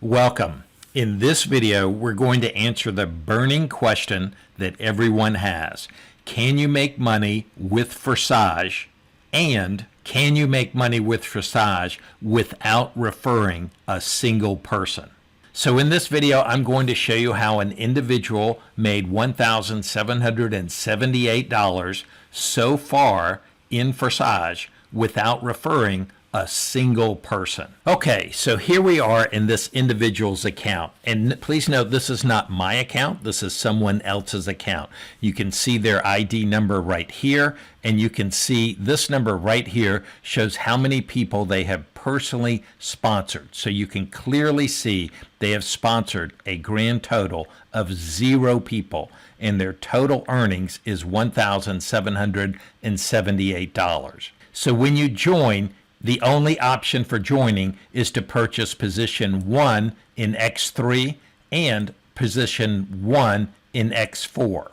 Welcome. In this video, we're going to answer the burning question that everyone has. Can you make money with Forsage? And can you make money with Forsage without referring a single person? So in this video, I'm going to show you how an individual made $1,778 so far in Forsage without referring a single person. Okay, so here we are in this individual's account. And please note, this is not my account. This is someone else's account. You can see their ID number right here, and you can see this number right here shows how many people they have personally sponsored. So you can clearly see they have sponsored a grand total of 0 people, and their total earnings is $1,778. So when you join, the only option for joining is to purchase position 1 in X3 and position 1 in X4.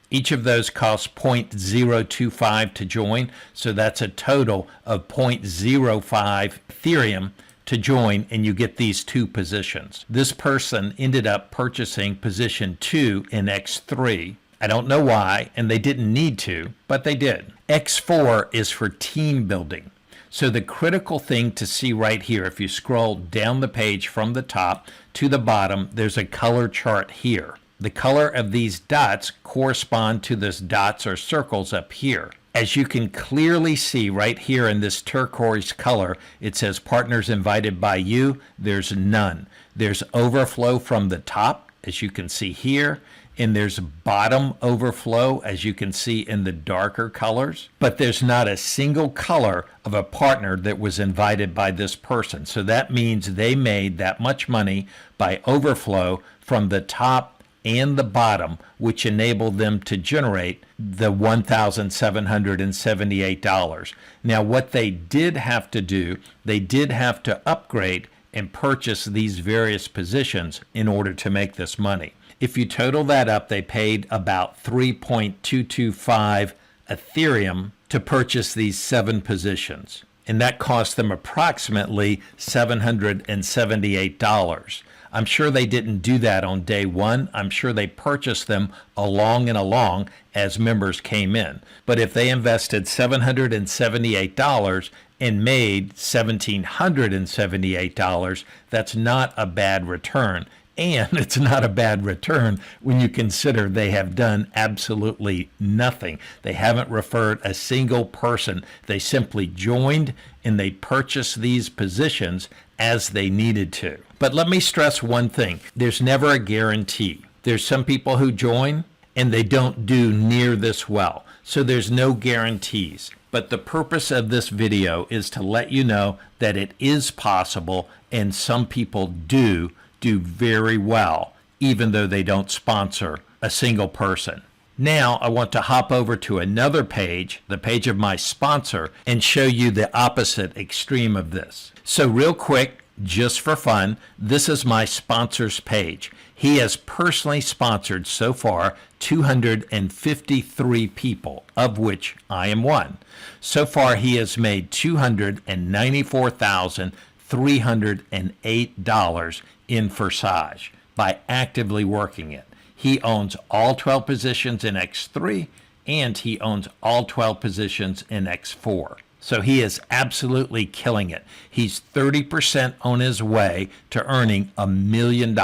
Each of those costs 0.025 to join, so that's a total of 0.05 Ethereum to join, and you get these 2 positions. This person ended up purchasing position 2 in X3. I don't know why, and they didn't need to, but they did. X4 is for team building. So the critical thing to see right here, if you scroll down the page from the top to the bottom, there's a color chart here. The color of these dots correspond to this dots or circles up here. As you can clearly see right here in this turquoise color, it says partners invited by you. There's none. There's overflow from the top, as you can see here. And there's bottom overflow, as you can see in the darker colors, but there's not a single color of a partner that was invited by this person. So that means they made that much money by overflow from the top and the bottom, which enabled them to generate the $1,778. Now, what they did have to do, they did have to upgrade and purchase these various positions in order to make this money. If you total that up, they paid about 3.225 Ethereum to purchase these 7 positions. And that cost them approximately $778. I'm sure they didn't do that on day one. I'm sure they purchased them along and along as members came in. But if they invested $778 and made $1,778, that's not a bad return. And it's not a bad return when you consider they have done absolutely nothing. They haven't referred a single person. They simply joined and they purchased these positions as they needed to. But let me stress one thing. There's never a guarantee. There's some people who join and they don't do near this well. So there's no guarantees. But the purpose of this video is to let you know that it is possible, and some people do very well, even though they don't sponsor a single person. Now I want to hop over to another page, the page of my sponsor, and show you the opposite extreme of this. So real quick, just for fun, this is my sponsor's page. He has personally sponsored so far 253 people, of which I am one. So far, he has made $294,308 in Forsage by actively working it. He owns all 12 positions in X3, and he owns all 12 positions in X4. So he is absolutely killing it. He's 30% on his way to earning $1 million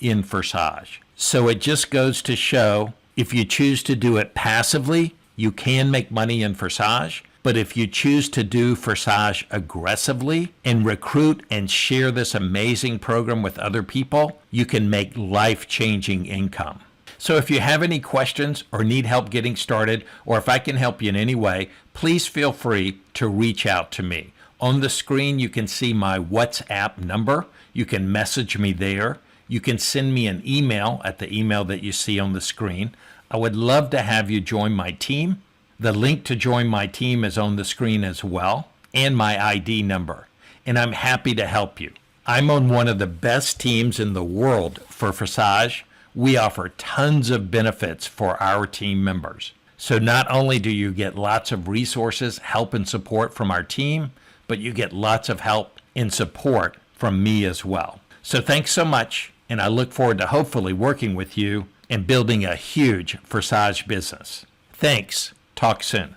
in Forsage. So it just goes to show, if you choose to do it passively, you can make money in Forsage. But if you choose to do Forsage aggressively and recruit and share this amazing program with other people, you can make life-changing income. So if you have any questions or need help getting started, or if I can help you in any way, please feel free to reach out to me. On the screen, you can see my WhatsApp number. You can message me there. You can send me an email at the email that you see on the screen. I would love to have you join my team. The link to join my team is on the screen as well, and my ID number. And I'm happy to help you. I'm on one of the best teams in the world for Forsage. We offer tons of benefits for our team members. So not only do you get lots of resources, help, and support from our team, but you get lots of help and support from me as well. So thanks so much, and I look forward to hopefully working with you and building a huge Forsage business. Thanks. Talk soon.